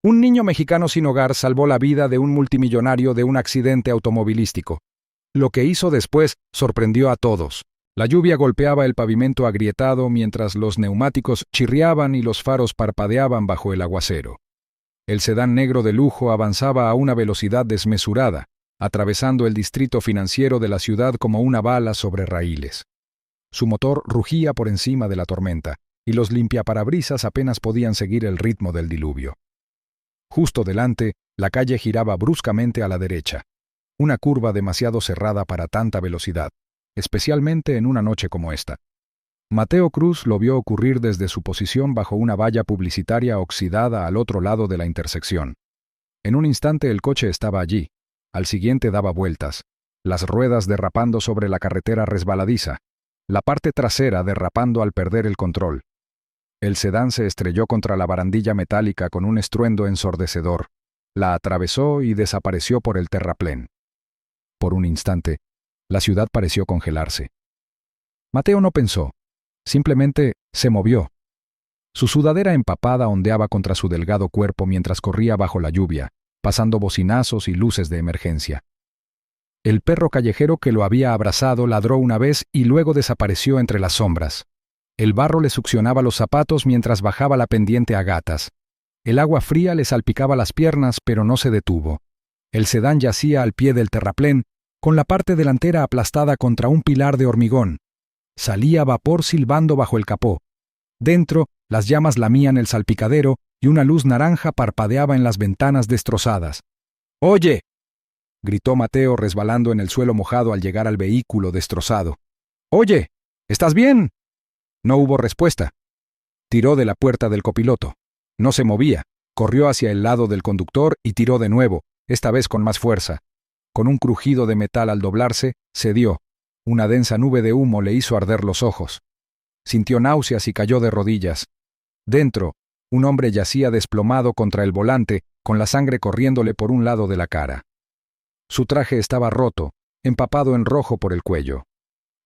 Un niño mexicano sin hogar salvó la vida de un multimillonario de un accidente automovilístico. Lo que hizo después sorprendió a todos. La lluvia golpeaba el pavimento agrietado mientras los neumáticos chirriaban y los faros parpadeaban bajo el aguacero. El sedán negro de lujo avanzaba a una velocidad desmesurada, atravesando el distrito financiero de la ciudad como una bala sobre raíles. Su motor rugía por encima de la tormenta, y los limpiaparabrisas apenas podían seguir el ritmo del diluvio. Justo delante, la calle giraba bruscamente a la derecha, una curva demasiado cerrada para tanta velocidad, especialmente en una noche como esta. Mateo Cruz lo vio ocurrir desde su posición bajo una valla publicitaria oxidada al otro lado de la intersección. En un instante el coche estaba allí, al siguiente daba vueltas, las ruedas derrapando sobre la carretera resbaladiza, la parte trasera derrapando al perder el control. El sedán se estrelló contra la barandilla metálica con un estruendo ensordecedor, la atravesó y desapareció por el terraplén. Por un instante, la ciudad pareció congelarse. Mateo no pensó, simplemente se movió. Su sudadera empapada ondeaba contra su delgado cuerpo mientras corría bajo la lluvia, pasando bocinazos y luces de emergencia. El perro callejero que lo había abrazado ladró una vez y luego desapareció entre las sombras. El barro le succionaba los zapatos mientras bajaba la pendiente a gatas. El agua fría le salpicaba las piernas, pero no se detuvo. El sedán yacía al pie del terraplén, con la parte delantera aplastada contra un pilar de hormigón. Salía vapor silbando bajo el capó. Dentro, las llamas lamían el salpicadero y una luz naranja parpadeaba en las ventanas destrozadas. «¡Oye!», gritó Mateo resbalando en el suelo mojado al llegar al vehículo destrozado. «¡Oye! ¿Estás bien?». No hubo respuesta. Tiró de la puerta del copiloto. No se movía. Corrió hacia el lado del conductor y tiró de nuevo, esta vez con más fuerza. Con un crujido de metal al doblarse, cedió. Una densa nube de humo le hizo arder los ojos. Sintió náuseas y cayó de rodillas. Dentro, un hombre yacía desplomado contra el volante, con la sangre corriéndole por un lado de la cara. Su traje estaba roto, empapado en rojo por el cuello.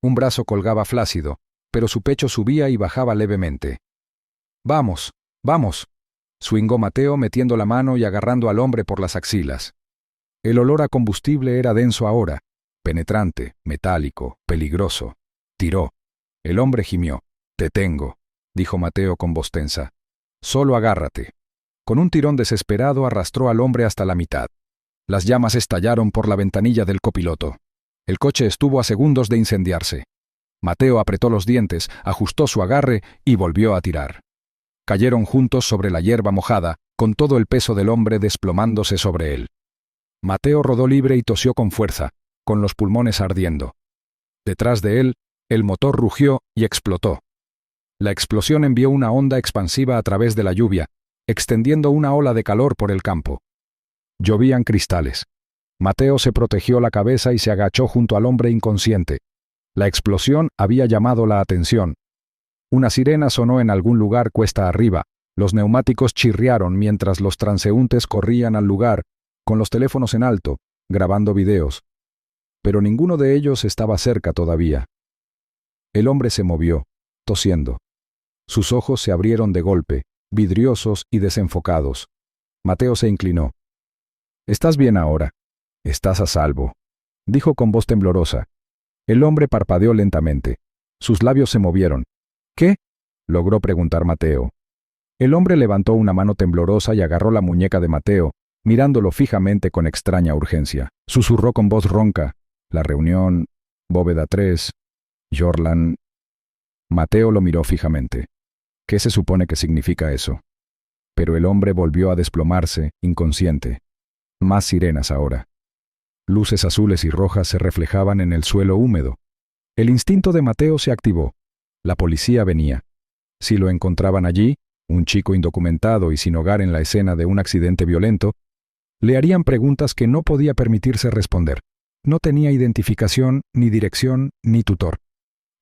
Un brazo colgaba flácido, pero su pecho subía y bajaba levemente. «Vamos, vamos», swingó Mateo metiendo la mano y agarrando al hombre por las axilas. El olor a combustible era denso ahora, penetrante, metálico, peligroso. Tiró. El hombre gimió. «Te tengo», dijo Mateo con voz tensa. «Solo agárrate». Con un tirón desesperado arrastró al hombre hasta la mitad. Las llamas estallaron por la ventanilla del copiloto. El coche estuvo a segundos de incendiarse. Mateo apretó los dientes, ajustó su agarre y volvió a tirar. Cayeron juntos sobre la hierba mojada, con todo el peso del hombre desplomándose sobre él. Mateo rodó libre y tosió con fuerza, con los pulmones ardiendo. Detrás de él, el motor rugió y explotó. La explosión envió una onda expansiva a través de la lluvia, extendiendo una ola de calor por el campo. Llovían cristales. Mateo se protegió la cabeza y se agachó junto al hombre inconsciente. La explosión había llamado la atención. Una sirena sonó en algún lugar cuesta arriba. Los neumáticos chirriaron mientras los transeúntes corrían al lugar, con los teléfonos en alto, grabando videos. Pero ninguno de ellos estaba cerca todavía. El hombre se movió, tosiendo. Sus ojos se abrieron de golpe, vidriosos y desenfocados. Mateo se inclinó. «¿Estás bien ahora? Estás a salvo», dijo con voz temblorosa. El hombre parpadeó lentamente. Sus labios se movieron. «¿Qué?», logró preguntar Mateo. El hombre levantó una mano temblorosa y agarró la muñeca de Mateo, mirándolo fijamente con extraña urgencia. Susurró con voz ronca: «La reunión, Bóveda 3, Jorlan». Mateo lo miró fijamente. ¿Qué se supone que significa eso? Pero el hombre volvió a desplomarse, inconsciente. Más sirenas ahora. Luces azules y rojas se reflejaban en el suelo húmedo. El instinto de Mateo se activó. La policía venía. Si lo encontraban allí, un chico indocumentado y sin hogar en la escena de un accidente violento, le harían preguntas que no podía permitirse responder. No tenía identificación, ni dirección, ni tutor.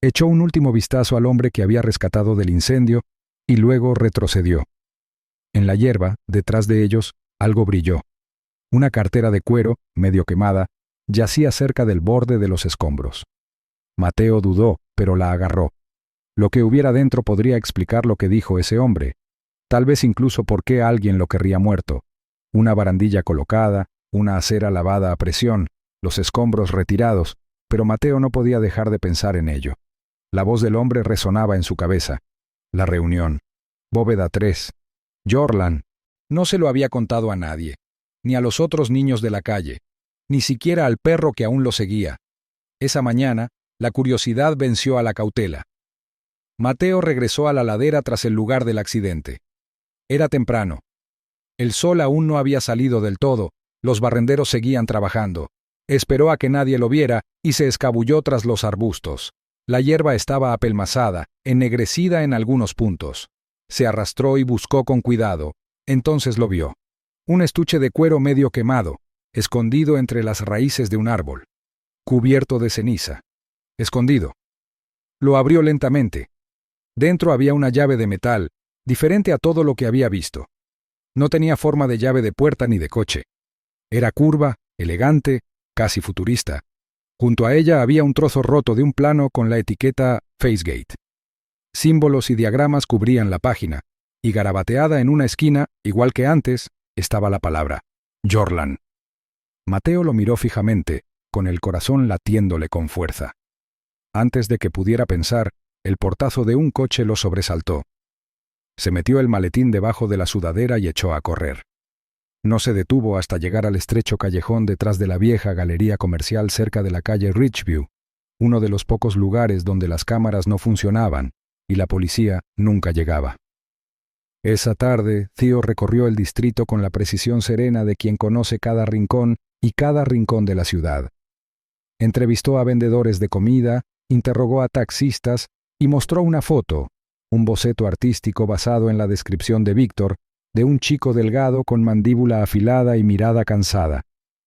Echó un último vistazo al hombre que había rescatado del incendio y luego retrocedió. En la hierba, detrás de ellos, algo brilló. Una cartera de cuero, medio quemada, yacía cerca del borde de los escombros. Mateo dudó, pero la agarró. Lo que hubiera dentro podría explicar lo que dijo ese hombre. Tal vez incluso por qué alguien lo querría muerto. Una barandilla colocada, una acera lavada a presión, los escombros retirados, pero Mateo no podía dejar de pensar en ello. La voz del hombre resonaba en su cabeza. La reunión. Bóveda 3. Jorlan. No se lo había contado a nadie, ni a los otros niños de la calle, ni siquiera al perro que aún lo seguía. Esa mañana, la curiosidad venció a la cautela. Mateo regresó a la ladera tras el lugar del accidente. Era temprano. El sol aún no había salido del todo, los barrenderos seguían trabajando. Esperó a que nadie lo viera y se escabulló tras los arbustos. La hierba estaba apelmazada, ennegrecida en algunos puntos. Se arrastró y buscó con cuidado. Entonces lo vio. Un estuche de cuero medio quemado, escondido entre las raíces de un árbol. Cubierto de ceniza. Escondido. Lo abrió lentamente. Dentro había una llave de metal, diferente a todo lo que había visto. No tenía forma de llave de puerta ni de coche. Era curva, elegante, casi futurista. Junto a ella había un trozo roto de un plano con la etiqueta Facegate. Símbolos y diagramas cubrían la página, y garabateada en una esquina, igual que antes, estaba la palabra Jorlan. Mateo lo miró fijamente, con el corazón latiéndole con fuerza. Antes de que pudiera pensar, el portazo de un coche lo sobresaltó. Se metió el maletín debajo de la sudadera y echó a correr. No se detuvo hasta llegar al estrecho callejón detrás de la vieja galería comercial cerca de la calle Richview, uno de los pocos lugares donde las cámaras no funcionaban y la policía nunca llegaba. Esa tarde, Theo recorrió el distrito con la precisión serena de quien conoce cada rincón y cada rincón de la ciudad. Entrevistó a vendedores de comida, interrogó a taxistas y mostró una foto, un boceto artístico basado en la descripción de Víctor, de un chico delgado con mandíbula afilada y mirada cansada.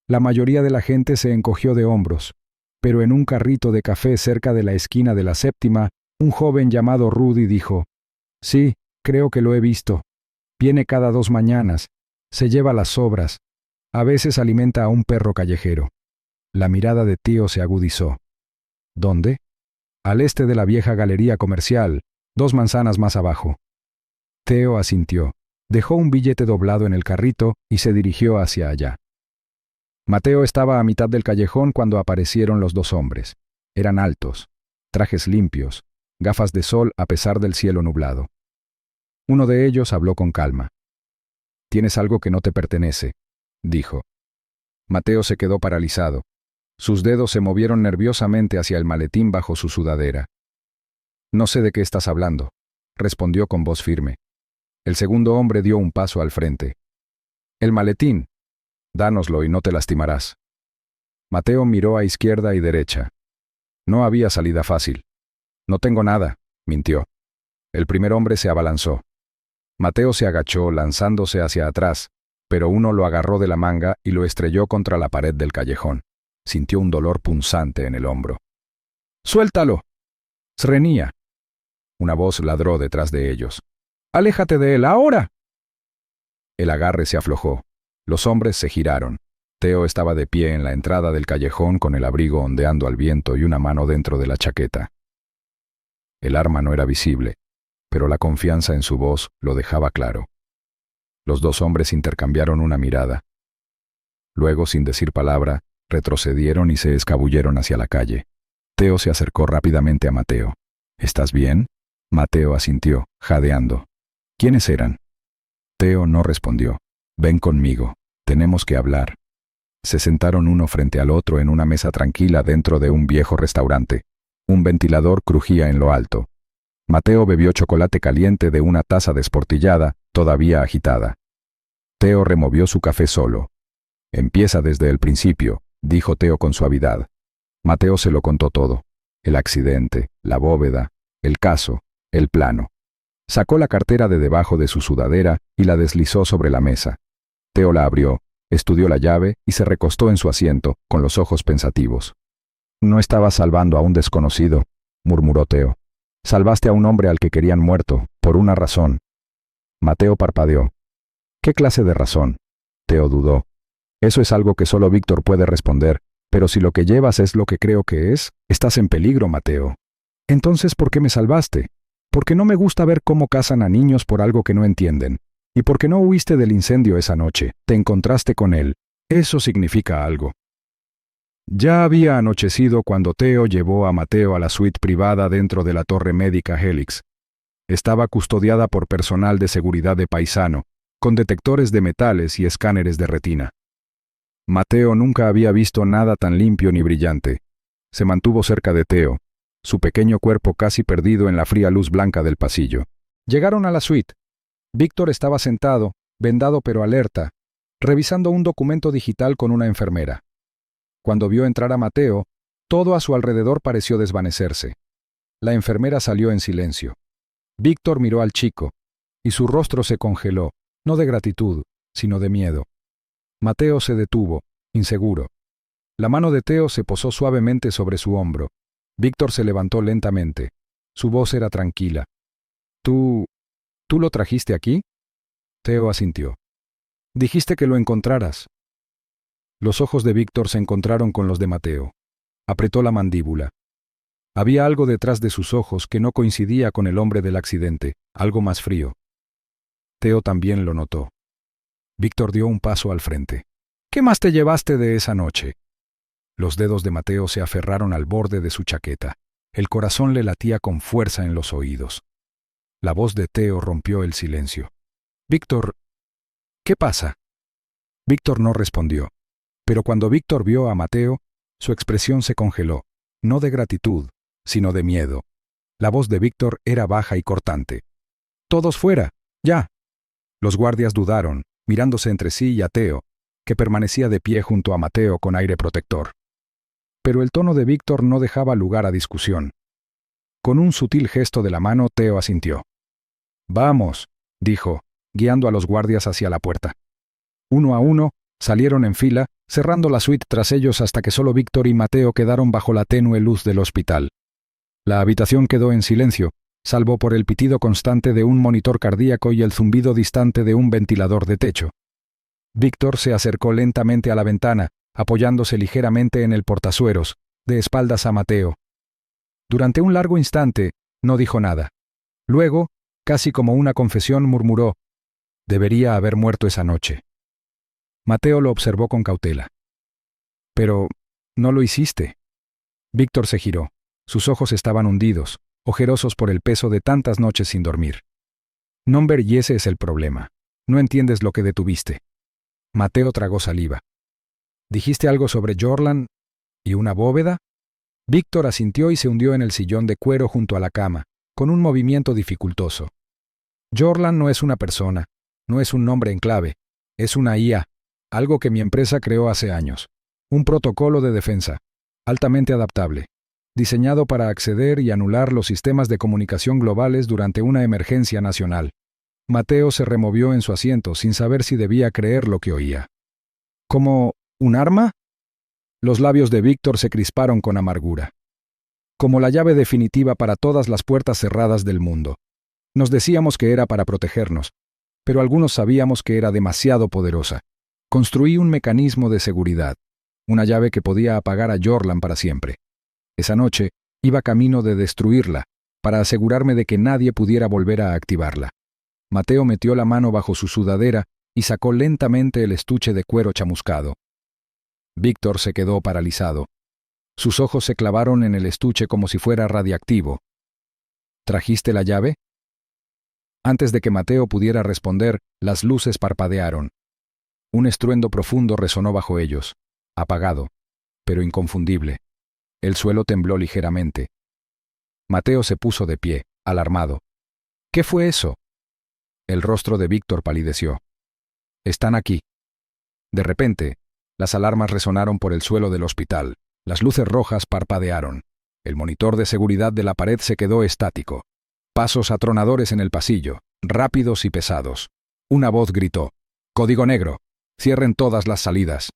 La mayoría de la gente se encogió de hombros, pero en un carrito de café cerca de la esquina de la Séptima, un joven llamado Rudy dijo: «Sí, creo que lo he visto. Viene cada 2 mañanas, se lleva las sobras, a veces alimenta a un perro callejero». La mirada de Theo se agudizó. «¿Dónde?» «Al este de la vieja galería comercial, 2 manzanas más abajo». Theo asintió. Dejó un billete doblado en el carrito y se dirigió hacia allá. Mateo estaba a mitad del callejón cuando aparecieron los 2 hombres. Eran altos, trajes limpios, gafas de sol a pesar del cielo nublado. Uno de ellos habló con calma. «Tienes algo que no te pertenece», dijo. Mateo se quedó paralizado. Sus dedos se movieron nerviosamente hacia el maletín bajo su sudadera. «No sé de qué estás hablando», respondió con voz firme. El segundo hombre dio un paso al frente. «El maletín. Dánoslo y no te lastimarás». Mateo miró a izquierda y derecha. No había salida fácil. «No tengo nada», mintió. El primer hombre se abalanzó. Mateo se agachó, lanzándose hacia atrás, pero uno lo agarró de la manga y lo estrelló contra la pared del callejón. Sintió un dolor punzante en el hombro. «¡Suéltalo!» «Srenía». Una voz ladró detrás de ellos. «¡Aléjate de él, ahora!» El agarre se aflojó. Los hombres se giraron. Theo estaba de pie en la entrada del callejón con el abrigo ondeando al viento y una mano dentro de la chaqueta. El arma no era visible, pero la confianza en su voz lo dejaba claro. Los 2 hombres intercambiaron una mirada. Luego, sin decir palabra, retrocedieron y se escabulleron hacia la calle. Theo se acercó rápidamente a Mateo. «¿Estás bien?» Mateo asintió, jadeando. «¿Quiénes eran?» Theo no respondió. «Ven conmigo. Tenemos que hablar». Se sentaron uno frente al otro en una mesa tranquila dentro de un viejo restaurante. Un ventilador crujía en lo alto. Mateo bebió chocolate caliente de una taza desportillada, todavía agitada. Theo removió su café solo. «Empieza desde el principio», dijo Theo con suavidad. Mateo se lo contó todo. El accidente, la bóveda, el caso, el plano. Sacó la cartera de debajo de su sudadera y la deslizó sobre la mesa. Theo la abrió, estudió la llave y se recostó en su asiento, con los ojos pensativos. «No estabas salvando a un desconocido», murmuró Theo. «Salvaste a un hombre al que querían muerto, por una razón». Mateo parpadeó. «¿Qué clase de razón?». Theo dudó. «Eso es algo que solo Víctor puede responder, pero si lo que llevas es lo que creo que es, estás en peligro, Mateo». «Entonces, ¿por qué me salvaste? Porque no me gusta ver cómo cazan a niños por algo que no entienden. Y porque no huiste del incendio esa noche, te encontraste con él. Eso significa algo. Ya había anochecido cuando Theo llevó a Mateo a la suite privada dentro de la torre médica Helix. Estaba custodiada por personal de seguridad de paisano, con detectores de metales y escáneres de retina. Mateo nunca había visto nada tan limpio ni brillante. Se mantuvo cerca de Theo, su pequeño cuerpo casi perdido en la fría luz blanca del pasillo. Llegaron a la suite. Víctor estaba sentado, vendado pero alerta, revisando un documento digital con una enfermera. Cuando vio entrar a Mateo, todo a su alrededor pareció desvanecerse. La enfermera salió en silencio. Víctor miró al chico, y su rostro se congeló, no de gratitud, sino de miedo. Mateo se detuvo, inseguro. La mano de Theo se posó suavemente sobre su hombro. Víctor se levantó lentamente. Su voz era tranquila. ¿Tú lo trajiste aquí? Theo asintió. Dijiste que lo encontraras. Los ojos de Víctor se encontraron con los de Mateo. Apretó la mandíbula. Había algo detrás de sus ojos que no coincidía con el hombre del accidente, algo más frío. Theo también lo notó. Víctor dio un paso al frente. ¿Qué más te llevaste de esa noche? Los dedos de Mateo se aferraron al borde de su chaqueta. El corazón le latía con fuerza en los oídos. La voz de Theo rompió el silencio. Víctor, ¿qué pasa? Víctor no respondió. Pero cuando Víctor vio a Mateo, su expresión se congeló, no de gratitud, sino de miedo. La voz de Víctor era baja y cortante. «Todos fuera, ya». Los guardias dudaron, mirándose entre sí y a Theo, que permanecía de pie junto a Mateo con aire protector. Pero el tono de Víctor no dejaba lugar a discusión. Con un sutil gesto de la mano, Theo asintió. «Vamos», dijo, guiando a los guardias hacia la puerta. Uno a uno, salieron en fila, cerrando la suite tras ellos hasta que solo Víctor y Mateo quedaron bajo la tenue luz del hospital. La habitación quedó en silencio, salvo por el pitido constante de un monitor cardíaco y el zumbido distante de un ventilador de techo. Víctor se acercó lentamente a la ventana, apoyándose ligeramente en el portazueros, de espaldas a Mateo. Durante un largo instante, no dijo nada. Luego, casi como una confesión, murmuró: «Debería haber muerto esa noche». Mateo lo observó con cautela. «Pero no lo hiciste». Víctor se giró. Sus ojos estaban hundidos, ojerosos por el peso de tantas noches sin dormir. «Nomber, y ese es el problema. No entiendes lo que detuviste». Mateo tragó saliva. «¿Dijiste algo sobre Jorlan y una bóveda?» Víctor asintió y se hundió en el sillón de cuero junto a la cama, con un movimiento dificultoso. «Jorlan no es una persona, no es un nombre en clave, es una IA, algo que mi empresa creó hace años. Un protocolo de defensa, altamente adaptable, diseñado para acceder y anular los sistemas de comunicación globales durante una emergencia nacional». Mateo se removió en su asiento sin saber si debía creer lo que oía. «¿Como un arma?» Los labios de Víctor se crisparon con amargura. «Como la llave definitiva para todas las puertas cerradas del mundo. Nos decíamos que era para protegernos, pero algunos sabíamos que era demasiado poderosa. Construí un mecanismo de seguridad, una llave que podía apagar a Jorlan para siempre. Esa noche iba camino de destruirla, para asegurarme de que nadie pudiera volver a activarla». Mateo metió la mano bajo su sudadera y sacó lentamente el estuche de cuero chamuscado. Víctor se quedó paralizado. Sus ojos se clavaron en el estuche como si fuera radiactivo. «¿Trajiste la llave?» Antes de que Mateo pudiera responder, las luces parpadearon. Un estruendo profundo resonó bajo ellos, apagado, pero inconfundible. El suelo tembló ligeramente. Mateo se puso de pie, alarmado. «¿Qué fue eso?» El rostro de Víctor palideció. «Están aquí». De repente, las alarmas resonaron por el suelo del hospital. Las luces rojas parpadearon. El monitor de seguridad de la pared se quedó estático. Pasos atronadores en el pasillo, rápidos y pesados. Una voz gritó: «Código negro. Cierren todas las salidas».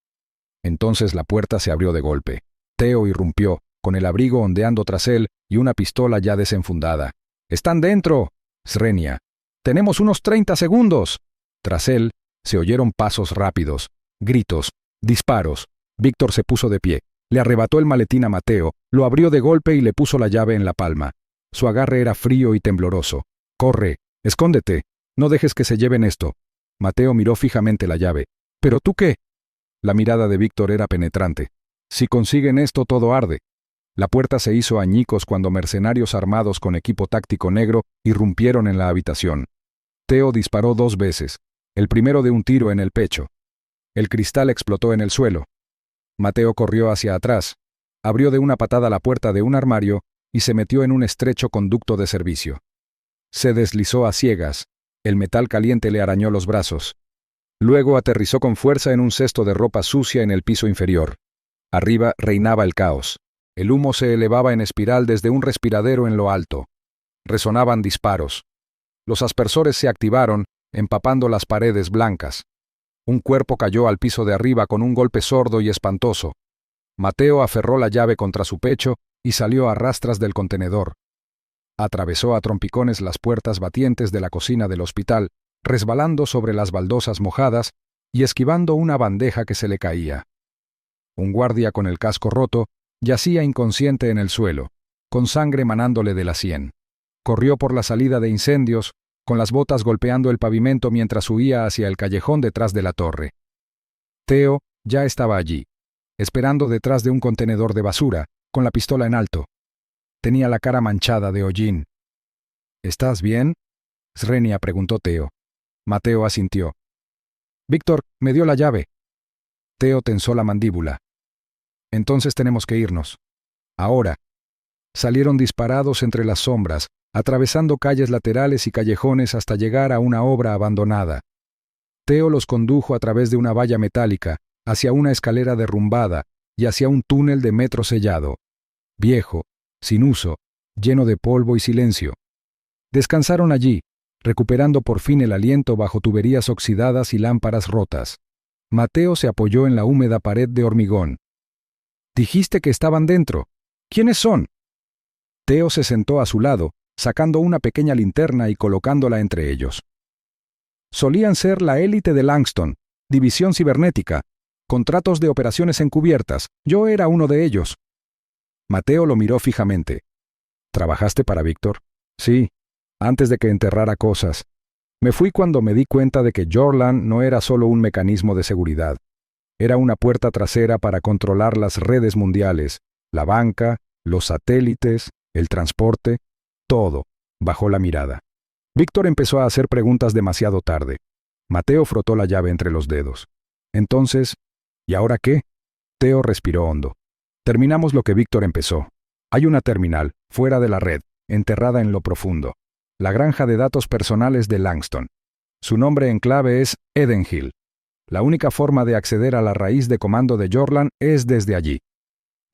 Entonces la puerta se abrió de golpe. Theo irrumpió, con el abrigo ondeando tras él y una pistola ya desenfundada. «¡Están dentro!» «Srenia. Tenemos unos 30 segundos». Tras él, se oyeron pasos rápidos, gritos, disparos. Víctor se puso de pie, le arrebató el maletín a Mateo, lo abrió de golpe y le puso la llave en la palma. Su agarre era frío y tembloroso. «Corre, escóndete, no dejes que se lleven esto». Mateo miró fijamente la llave. «¿Pero tú qué?». La mirada de Víctor era penetrante. «Si consiguen esto, todo arde». La puerta se hizo añicos cuando mercenarios armados con equipo táctico negro irrumpieron en la habitación. Teo disparó 2 veces, el primero de un tiro en el pecho. El cristal explotó en el suelo. Mateo corrió hacia atrás, abrió de una patada la puerta de un armario y se metió en un estrecho conducto de servicio. Se deslizó a ciegas, el metal caliente le arañó los brazos. Luego aterrizó con fuerza en un cesto de ropa sucia en el piso inferior. Arriba reinaba el caos. El humo se elevaba en espiral desde un respiradero en lo alto. Resonaban disparos. Los aspersores se activaron, empapando las paredes blancas. Un cuerpo cayó al piso de arriba con un golpe sordo y espantoso. Mateo aferró la llave contra su pecho y salió a rastras del contenedor. Atravesó a trompicones las puertas batientes de la cocina del hospital, resbalando sobre las baldosas mojadas y esquivando una bandeja que se le caía. Un guardia con el casco roto yacía inconsciente en el suelo, con sangre manándole de la sien. Corrió por la salida de incendios, con las botas golpeando el pavimento mientras huía hacia el callejón detrás de la torre. Teo ya estaba allí, esperando detrás de un contenedor de basura, con la pistola en alto. Tenía la cara manchada de hollín. «¿Estás bien?», Srenia preguntó Teo. Mateo asintió. «Víctor me dio la llave». Teo tensó la mandíbula. «Entonces tenemos que irnos. Ahora». Salieron disparados entre las sombras, atravesando calles laterales y callejones hasta llegar a una obra abandonada. Teo los condujo a través de una valla metálica, hacia una escalera derrumbada y hacia un túnel de metro sellado. Viejo, sin uso, lleno de polvo y silencio. Descansaron allí, recuperando por fin el aliento bajo tuberías oxidadas y lámparas rotas. Mateo se apoyó en la húmeda pared de hormigón. «Dijiste que estaban dentro. ¿Quiénes son?». Teo se sentó a su lado, sacando una pequeña linterna y colocándola entre ellos. «Solían ser la élite de Langston, división cibernética, contratos de operaciones encubiertas. Yo era uno de ellos». Mateo lo miró fijamente. «¿Trabajaste para Víctor?». «Sí, antes de que enterrara cosas. Me fui cuando me di cuenta de que Jorlan no era solo un mecanismo de seguridad. Era una puerta trasera para controlar las redes mundiales, la banca, los satélites, el transporte, todo». Bajó la mirada. Víctor empezó a hacer preguntas demasiado tarde. Mateo frotó la llave entre los dedos. Entonces, ¿y ahora qué? Teo respiró hondo. Terminamos lo que Víctor empezó. Hay una terminal, fuera de la red, enterrada en lo profundo. La granja de datos personales de Langston. Su nombre en clave es Edenhill. La única forma de acceder a la raíz de comando de Jorlan es desde allí.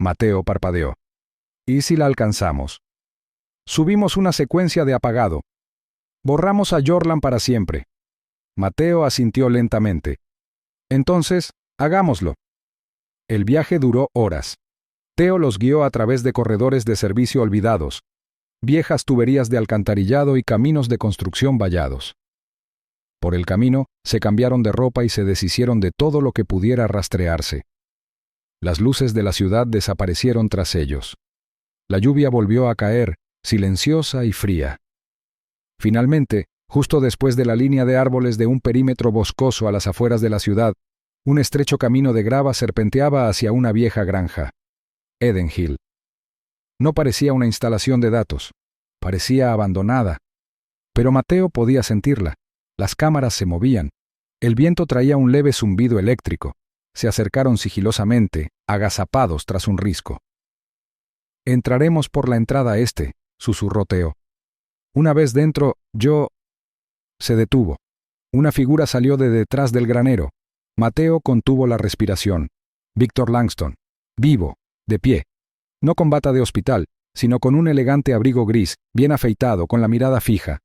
Mateo parpadeó. ¿Y si la alcanzamos? Subimos una secuencia de apagado. Borramos a Jorlan para siempre. Mateo asintió lentamente. Entonces, hagámoslo. El viaje duró horas. Teo los guió a través de corredores de servicio olvidados, viejas tuberías de alcantarillado y caminos de construcción vallados. Por el camino, se cambiaron de ropa y se deshicieron de todo lo que pudiera rastrearse. Las luces de la ciudad desaparecieron tras ellos. La lluvia volvió a caer, silenciosa y fría. Finalmente, justo después de la línea de árboles de un perímetro boscoso a las afueras de la ciudad, un estrecho camino de grava serpenteaba hacia una vieja granja. Edenhill. No parecía una instalación de datos, parecía abandonada. Pero Mateo podía sentirla. Las cámaras se movían. El viento traía un leve zumbido eléctrico. Se acercaron sigilosamente, agazapados tras un risco. «Entraremos por la entrada este», susurró Teo. «Una vez dentro, yo...». Se detuvo. Una figura salió de detrás del granero. Mateo contuvo la respiración. Víctor Langston. Vivo, de pie. No con bata de hospital, sino con un elegante abrigo gris, bien afeitado, con la mirada fija.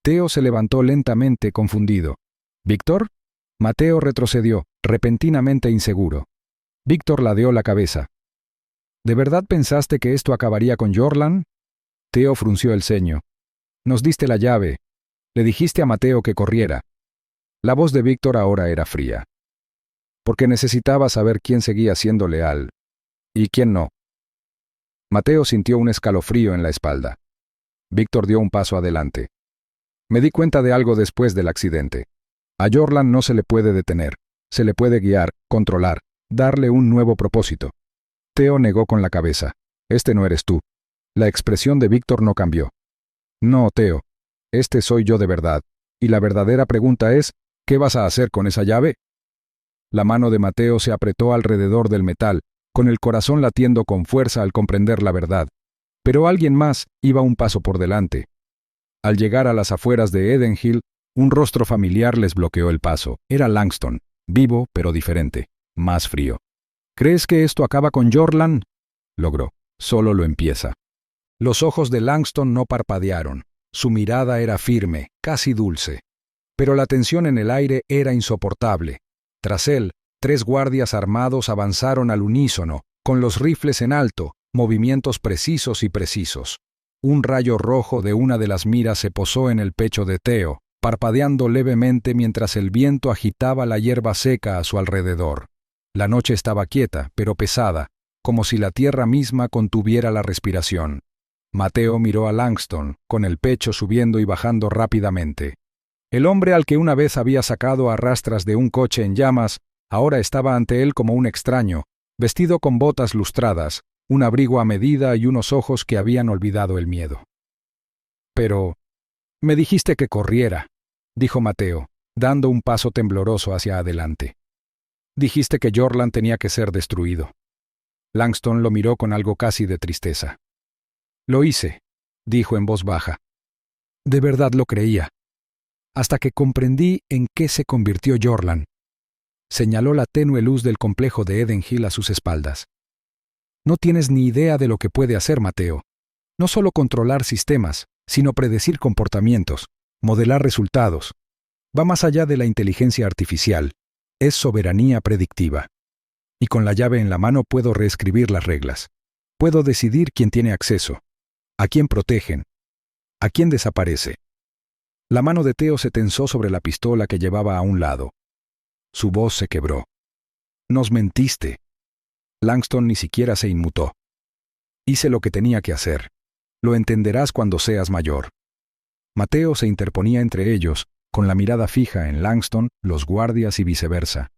Teo se levantó lentamente, confundido. «¿Víctor?». Mateo retrocedió, repentinamente inseguro. Víctor ladeó la cabeza. «¿De verdad pensaste que esto acabaría con Jorlan?». Teo frunció el ceño. «Nos diste la llave. Le dijiste a Mateo que corriera». La voz de Víctor ahora era fría. «Porque necesitaba saber quién seguía siendo leal y quién no». Mateo sintió un escalofrío en la espalda. Víctor dio un paso adelante. Me di cuenta de algo después del accidente. A Jorlan no se le puede detener. Se le puede guiar, controlar, darle un nuevo propósito. Theo negó con la cabeza. Este no eres tú. La expresión de Víctor no cambió. No, Theo. Este soy yo de verdad. Y la verdadera pregunta es, ¿qué vas a hacer con esa llave? La mano de Mateo se apretó alrededor del metal, con el corazón latiendo con fuerza al comprender la verdad. Pero alguien más iba un paso por delante. Al llegar a las afueras de Edenhill, un rostro familiar les bloqueó el paso. Era Langston, vivo pero diferente, más frío. ¿Crees que esto acaba con Jorlan? Logró. Solo lo empieza. Los ojos de Langston no parpadearon. Su mirada era firme, casi dulce. Pero la tensión en el aire era insoportable. Tras él, 3 guardias armados avanzaron al unísono, con los rifles en alto, movimientos precisos y precisos. Un rayo rojo de una de las miras se posó en el pecho de Theo, parpadeando levemente mientras el viento agitaba la hierba seca a su alrededor. La noche estaba quieta, pero pesada, como si la tierra misma contuviera la respiración. Mateo miró a Langston, con el pecho subiendo y bajando rápidamente. El hombre al que una vez había sacado a rastras de un coche en llamas, ahora estaba ante él como un extraño, vestido con botas lustradas, un abrigo a medida y unos ojos que habían olvidado el miedo. Pero me dijiste que corriera, dijo Mateo, dando un paso tembloroso hacia adelante. Dijiste que Jorlan tenía que ser destruido. Langston lo miró con algo casi de tristeza. Lo hice, dijo en voz baja. De verdad lo creía. Hasta que comprendí en qué se convirtió Jorlan. Señaló la tenue luz del complejo de Edenhill a sus espaldas. No tienes ni idea de lo que puede hacer Mateo. No solo controlar sistemas, sino predecir comportamientos, modelar resultados. Va más allá de la inteligencia artificial. Es soberanía predictiva. Y con la llave en la mano puedo reescribir las reglas. Puedo decidir quién tiene acceso, a quién protegen, a quién desaparece. La mano de Theo se tensó sobre la pistola que llevaba a un lado. Su voz se quebró. Nos mentiste. Langston ni siquiera se inmutó. Hice lo que tenía que hacer. Lo entenderás cuando seas mayor. Mateo se interponía entre ellos, con la mirada fija en Langston, los guardias y viceversa.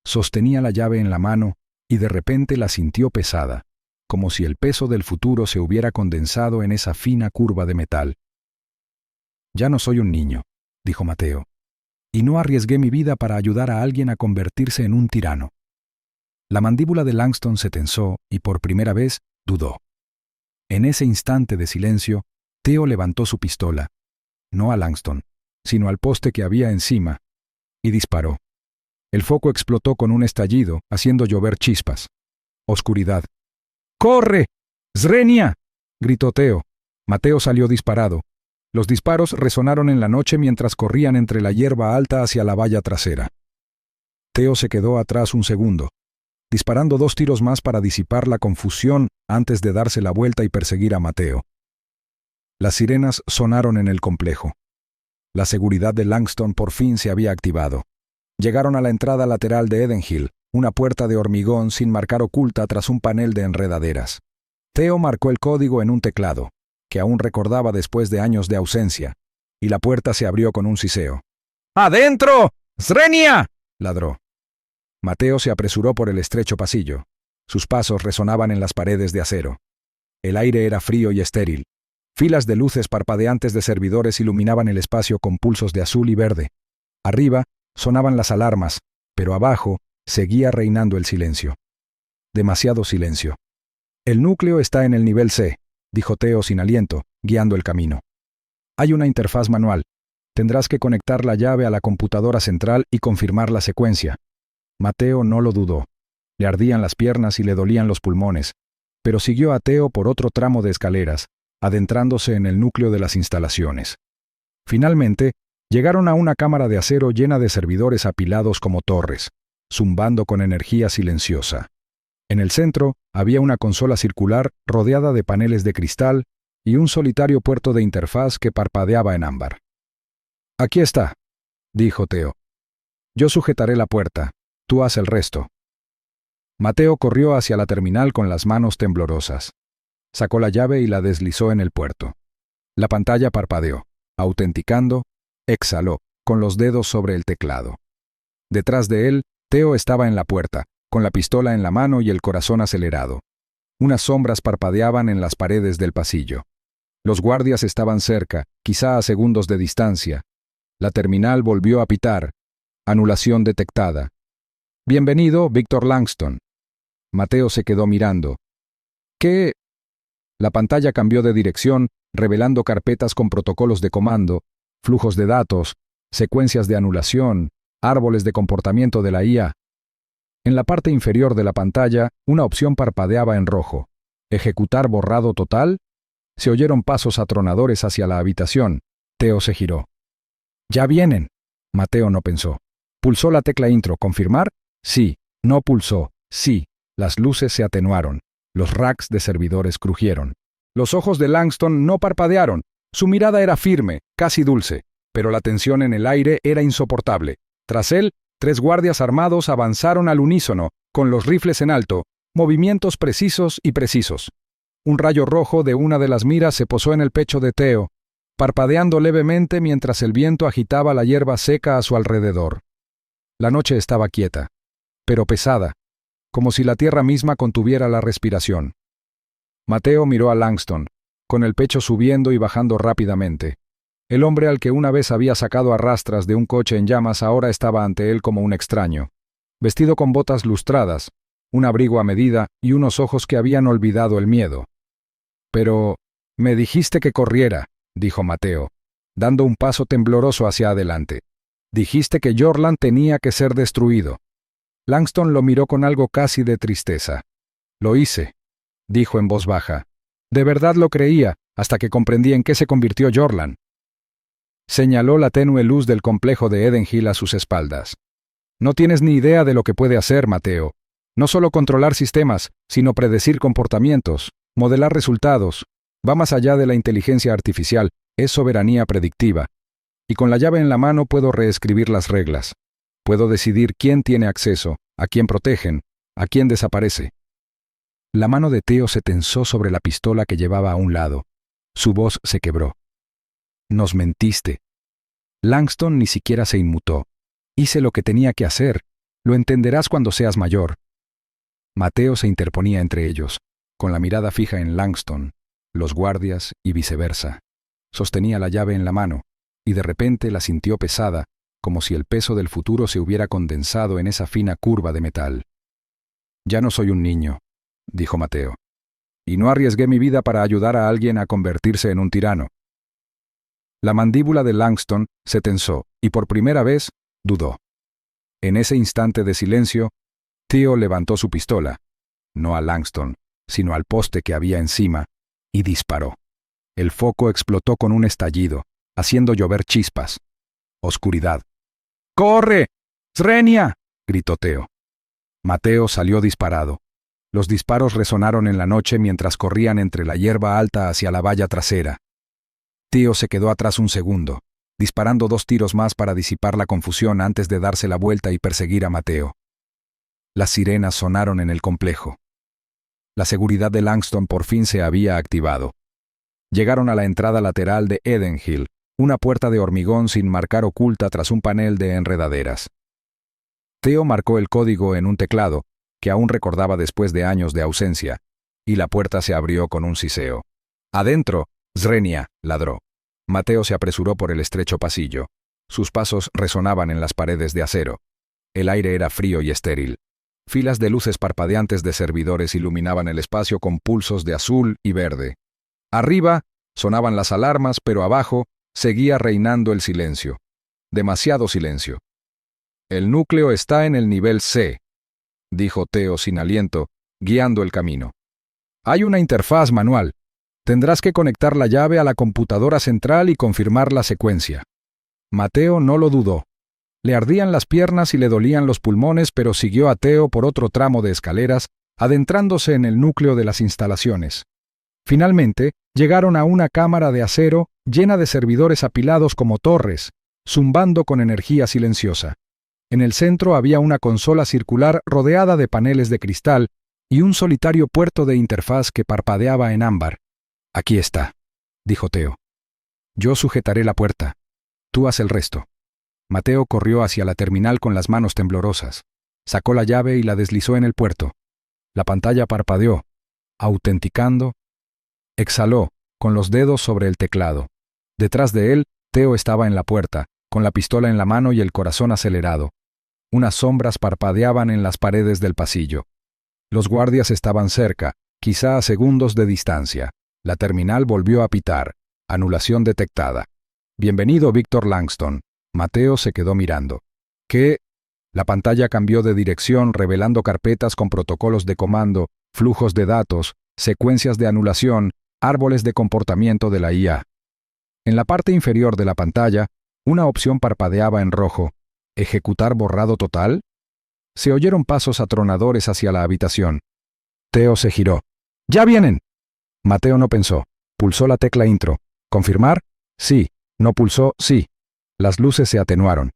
Sostenía la llave en la mano y de repente la sintió pesada, como si el peso del futuro se hubiera condensado en esa fina curva de metal. Ya no soy un niño, dijo Mateo, y no arriesgué mi vida para ayudar a alguien a convertirse en un tirano. La mandíbula de Langston se tensó y por primera vez dudó. En ese instante de silencio, Theo levantó su pistola, no a Langston, sino al poste que había encima, y disparó. El foco explotó con un estallido, haciendo llover chispas. Oscuridad. ¡Corre! ¡Srenia!, gritó Theo. Mateo salió disparado. Los disparos resonaron en la noche mientras corrían entre la hierba alta hacia la valla trasera. Theo se quedó atrás un segundo, disparando 2 tiros más para disipar la confusión antes de darse la vuelta y perseguir a Mateo. Las sirenas sonaron en el complejo. La seguridad de Langston por fin se había activado. Llegaron a la entrada lateral de Edenhill, una puerta de hormigón sin marcar oculta tras un panel de enredaderas. Theo marcó el código en un teclado, que aún recordaba después de años de ausencia, y la puerta se abrió con un siseo. ¡Adentro! ¡Srenia!, ladró. Mateo se apresuró por el estrecho pasillo. Sus pasos resonaban en las paredes de acero. El aire era frío y estéril. Filas de luces parpadeantes de servidores iluminaban el espacio con pulsos de azul y verde. Arriba sonaban las alarmas, pero abajo seguía reinando el silencio. Demasiado silencio. El núcleo está en el nivel C, dijo Theo sin aliento, guiando el camino. Hay una interfaz manual. Tendrás que conectar la llave a la computadora central y confirmar la secuencia. Mateo no lo dudó. Le ardían las piernas y le dolían los pulmones, pero siguió a Theo por otro tramo de escaleras, adentrándose en el núcleo de las instalaciones. Finalmente, llegaron a una cámara de acero llena de servidores apilados como torres, zumbando con energía silenciosa. En el centro había una consola circular rodeada de paneles de cristal y un solitario puerto de interfaz que parpadeaba en ámbar. «Aquí está», dijo Theo. «Yo sujetaré la puerta, tú haz el resto». Mateo corrió hacia la terminal con las manos temblorosas. Sacó la llave y la deslizó en el puerto. La pantalla parpadeó, autenticando, exhaló, con los dedos sobre el teclado. Detrás de él, Theo estaba en la puerta, con la pistola en la mano y el corazón acelerado. Unas sombras parpadeaban en las paredes del pasillo. Los guardias estaban cerca, quizá a segundos de distancia. La terminal volvió a pitar. Anulación detectada. Bienvenido, Víctor Langston. Mateo se quedó mirando. ¿Qué? La pantalla cambió de dirección, revelando carpetas con protocolos de comando, flujos de datos, secuencias de anulación, árboles de comportamiento de la IA. En la parte inferior de la pantalla, una opción parpadeaba en rojo. ¿Ejecutar borrado total? Se oyeron pasos atronadores hacia la habitación. Theo se giró. «¡Ya vienen!». Mateo no pensó. Pulsó la tecla intro. ¿Confirmar? Sí. No pulsó. Sí. Las luces se atenuaron. Los racks de servidores crujieron. Los ojos de Langston no parpadearon. Su mirada era firme, casi dulce, pero la tensión en el aire era insoportable. Tras él, 3 guardias armados avanzaron al unísono, con los rifles en alto, movimientos precisos y precisos. Un rayo rojo de una de las miras se posó en el pecho de Theo, parpadeando levemente mientras el viento agitaba la hierba seca a su alrededor. La noche estaba quieta, pero pesada, como si la tierra misma contuviera la respiración. Mateo miró a Langston, con el pecho subiendo y bajando rápidamente. El hombre al que una vez había sacado a rastras de un coche en llamas ahora estaba ante él como un extraño, vestido con botas lustradas, un abrigo a medida y unos ojos que habían olvidado el miedo. «Pero me dijiste que corriera», dijo Mateo, dando un paso tembloroso hacia adelante. «Dijiste que Jorland tenía que ser destruido». Langston lo miró con algo casi de tristeza. «Lo hice», dijo en voz baja. «De verdad lo creía, hasta que comprendí en qué se convirtió Jorland». Señaló la tenue luz del complejo de Edenhill a sus espaldas. «No tienes ni idea de lo que puede hacer, Mateo. No solo controlar sistemas, sino predecir comportamientos, modelar resultados. Va más allá de la inteligencia artificial, es soberanía predictiva. Y con la llave en la mano puedo reescribir las reglas. Puedo decidir quién tiene acceso, a quién protegen, a quién desaparece». La mano de Theo se tensó sobre la pistola que llevaba a un lado. Su voz se quebró. «Nos mentiste». Langston ni siquiera se inmutó. «Hice lo que tenía que hacer. Lo entenderás cuando seas mayor». Mateo se interponía entre ellos, con la mirada fija en Langston, los guardias y viceversa. Sostenía la llave en la mano, y de repente la sintió pesada, como si el peso del futuro se hubiera condensado en esa fina curva de metal. «Ya no soy un niño», dijo Mateo, «y no arriesgué mi vida para ayudar a alguien a convertirse en un tirano». La mandíbula de Langston se tensó, y por primera vez dudó. En ese instante de silencio, Theo levantó su pistola, no a Langston, sino al poste que había encima, y disparó. El foco explotó con un estallido, haciendo llover chispas. Oscuridad. «¡Corre! ¡Srenia!», gritó Theo. Mateo salió disparado. Los disparos resonaron en la noche mientras corrían entre la hierba alta hacia la valla trasera. Theo se quedó atrás un segundo, disparando 2 tiros más para disipar la confusión antes de darse la vuelta y perseguir a Mateo. Las sirenas sonaron en el complejo. La seguridad de Langston por fin se había activado. Llegaron a la entrada lateral de Edenhill, una puerta de hormigón sin marcar oculta tras un panel de enredaderas. Theo marcó el código en un teclado, que aún recordaba después de años de ausencia, y la puerta se abrió con un siseo. «Adentro», Srenia ladró. Mateo se apresuró por el estrecho pasillo. Sus pasos resonaban en las paredes de acero. El aire era frío y estéril. Filas de luces parpadeantes de servidores iluminaban el espacio con pulsos de azul y verde. Arriba sonaban las alarmas, pero abajo seguía reinando el silencio. Demasiado silencio. «El núcleo está en el nivel C», dijo Theo sin aliento, guiando el camino. «Hay una interfaz manual. Tendrás que conectar la llave a la computadora central y confirmar la secuencia». Mateo no lo dudó. Le ardían las piernas y le dolían los pulmones, pero siguió a Theo por otro tramo de escaleras, adentrándose en el núcleo de las instalaciones. Finalmente, llegaron a una cámara de acero llena de servidores apilados como torres, zumbando con energía silenciosa. En el centro había una consola circular rodeada de paneles de cristal y un solitario puerto de interfaz que parpadeaba en ámbar. «Aquí está», dijo Theo. Yo sujetaré la puerta. Tú haz el resto. Mateo corrió hacia la terminal con las manos temblorosas. Sacó la llave y la deslizó en el puerto. La pantalla parpadeó, autenticando. Exhaló, con los dedos sobre el teclado. Detrás de él, Theo estaba en la puerta, con la pistola en la mano y el corazón acelerado. Unas sombras parpadeaban en las paredes del pasillo. Los guardias estaban cerca, quizá a segundos de distancia. La terminal volvió a pitar. Anulación detectada. Bienvenido, Víctor Langston. Mateo se quedó mirando. ¿Qué? La pantalla cambió de dirección, revelando carpetas con protocolos de comando, flujos de datos, secuencias de anulación, árboles de comportamiento de la IA. En la parte inferior de la pantalla, una opción parpadeaba en rojo. ¿Ejecutar borrado total? Se oyeron pasos atronadores hacia la habitación. Theo se giró. ¡Ya vienen! Mateo no pensó. Pulsó la tecla intro. ¿Confirmar? Sí. No pulsó, sí. Las luces se atenuaron.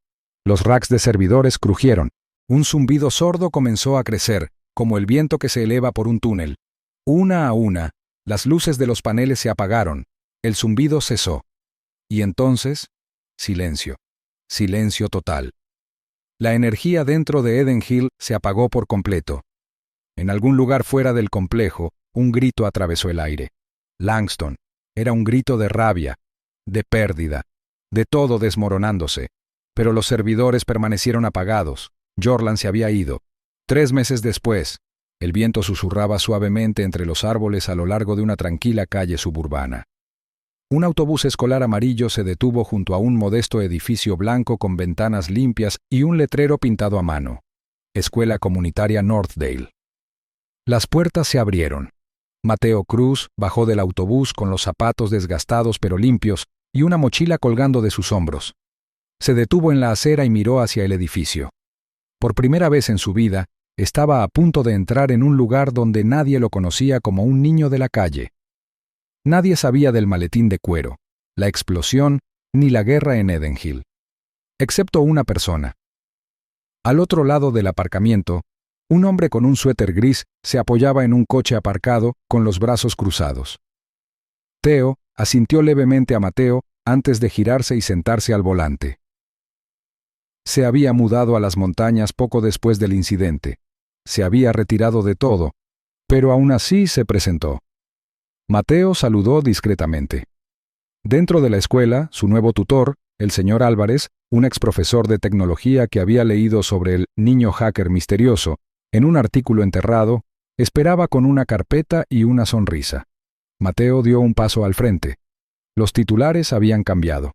Los racks de servidores crujieron. Un zumbido sordo comenzó a crecer, como el viento que se eleva por un túnel. Una a una, las luces de los paneles se apagaron. El zumbido cesó. Y entonces, silencio. Silencio total. La energía dentro de Eden Hill se apagó por completo. En algún lugar fuera del complejo, un grito atravesó el aire. Langston. Era un grito de rabia, de pérdida, de todo desmoronándose. Pero los servidores permanecieron apagados. Jorlan se había ido. 3 meses después, el viento susurraba suavemente entre los árboles a lo largo de una tranquila calle suburbana. Un autobús escolar amarillo se detuvo junto a un modesto edificio blanco con ventanas limpias y un letrero pintado a mano. Escuela Comunitaria Northdale. Las puertas se abrieron. Mateo Cruz bajó del autobús con los zapatos desgastados pero limpios y una mochila colgando de sus hombros. Se detuvo en la acera y miró hacia el edificio. Por primera vez en su vida, estaba a punto de entrar en un lugar donde nadie lo conocía como un niño de la calle. Nadie sabía del maletín de cuero, la explosión ni la guerra en Eden Hill. Excepto una persona. Al otro lado del aparcamiento, un hombre con un suéter gris se apoyaba en un coche aparcado con los brazos cruzados. Theo asintió levemente a Mateo antes de girarse y sentarse al volante. Se había mudado a las montañas poco después del incidente. Se había retirado de todo, pero aún así se presentó. Mateo saludó discretamente. Dentro de la escuela, su nuevo tutor, el señor Álvarez, un exprofesor de tecnología que había leído sobre el niño hacker misterioso en un artículo enterrado, esperaba con una carpeta y una sonrisa. Mateo dio un paso al frente. Los titulares habían cambiado.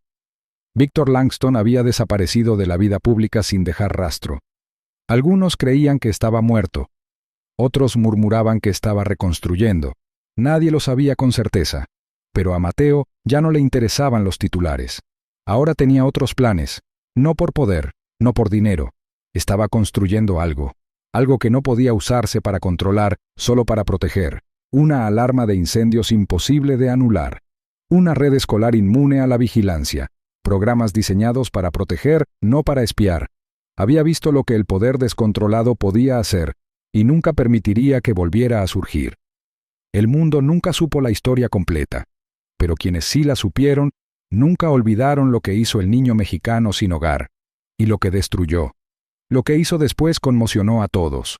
Víctor Langston había desaparecido de la vida pública sin dejar rastro. Algunos creían que estaba muerto. Otros murmuraban que estaba reconstruyendo. Nadie lo sabía con certeza. Pero a Mateo ya no le interesaban los titulares. Ahora tenía otros planes. No por poder, no por dinero. Estaba construyendo algo. Algo que no podía usarse para controlar, solo para proteger. Una alarma de incendios imposible de anular. Una red escolar inmune a la vigilancia. Programas diseñados para proteger, no para espiar. Había visto lo que el poder descontrolado podía hacer, y nunca permitiría que volviera a surgir. El mundo nunca supo la historia completa, pero quienes sí la supieron, nunca olvidaron lo que hizo el niño mexicano sin hogar, y lo que destruyó. Lo que hizo después conmocionó a todos.